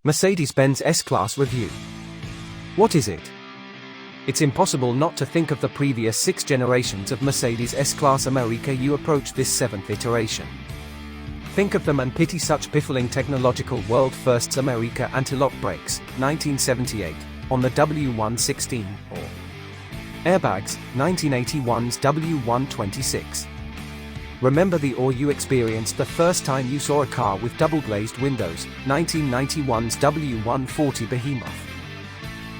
Mercedes-Benz S-Class review. What is it? It's impossible not to think of the previous 6 generations of Mercedes S-Class America. You approach this 7th iteration. Think of them and pity such piffling technological world firsts. America anti-lock brakes, 1978, on the W116, or airbags, 1981's W126. Remember the awe you experienced the first time you saw a car with double-glazed windows, 1991's W140 behemoth.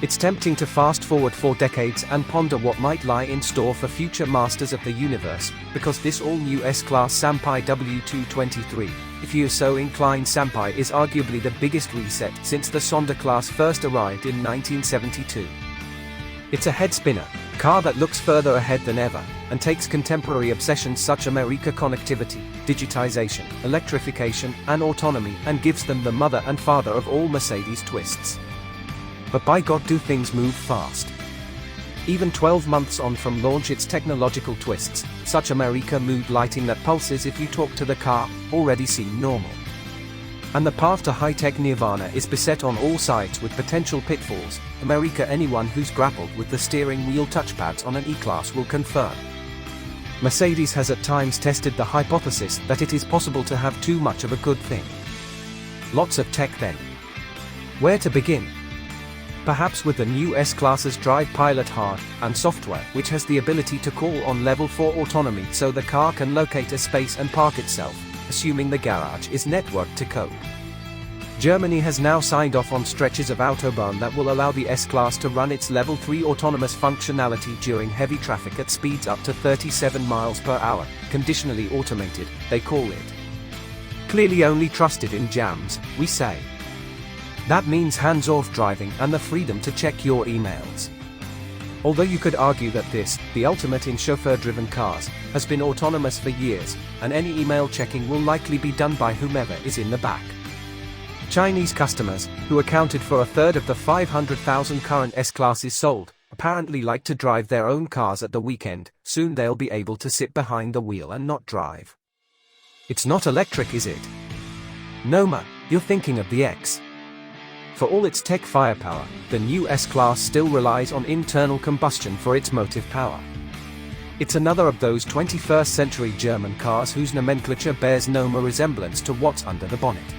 It's tempting to fast forward 4 decades and ponder what might lie in store for future masters of the universe, because this all-new S-Class Sampai W223, if you're so inclined. Sampai is arguably the biggest reset since the Sonda class first arrived in 1972. It's a head-spinner, car that looks further ahead than ever, and takes contemporary obsessions such as America connectivity, digitization, electrification, and autonomy, and gives them the mother and father of all Mercedes twists. But by God, do things move fast. Even 12 months on from launch, its technological twists, such America mood lighting that pulses if you talk to the car, already seem normal. And the path to high-tech nirvana is beset on all sides with potential pitfalls. America, anyone who's grappled with the steering wheel touchpads on an E-Class will confirm. Mercedes has at times tested the hypothesis that it is possible to have too much of a good thing. Lots of tech then. Where to begin? Perhaps with the new S-Class's Drive Pilot hard and software, which has the ability to call on level 4 autonomy so the car can locate a space and park itself, assuming the garage is networked to coupe. Germany has now signed off on stretches of Autobahn that will allow the S-Class to run its level 3 autonomous functionality during heavy traffic at speeds up to 37 miles per hour, conditionally automated, they call it. Clearly only trusted in jams, we say. That means hands-off driving and the freedom to check your emails. Although you could argue that this, the ultimate in chauffeur-driven cars, has been autonomous for years, and any email checking will likely be done by whomever is in the back. Chinese customers, who accounted for 1/3 of the 500,000 current S-Classes sold, apparently like to drive their own cars at the weekend. Soon they'll be able to sit behind the wheel and not drive. It's not electric, is it? No ma, you're thinking of the X. For all its tech firepower, the new S-Class still relies on internal combustion for its motive power. It's another of those 21st century German cars whose nomenclature bears no more resemblance to what's under the bonnet.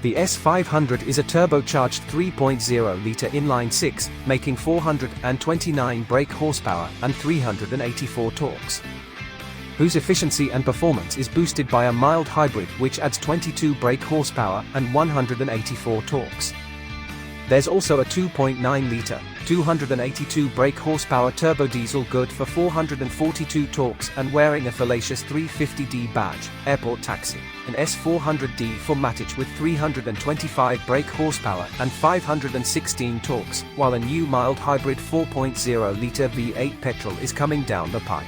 The S500 is a turbocharged 3.0-litre inline-6, making 429 brake horsepower and 384 torques. Whose efficiency and performance is boosted by a mild hybrid which adds 22 brake horsepower and 184 torques. There's also a 2.9-litre, 282 brake horsepower turbo diesel good for 442 torques and wearing a fallacious 350D badge, airport taxi, an S400D for Matic with 325 brake horsepower and 516 torques, while a new mild hybrid 4.0-litre V8 petrol is coming down the pipe.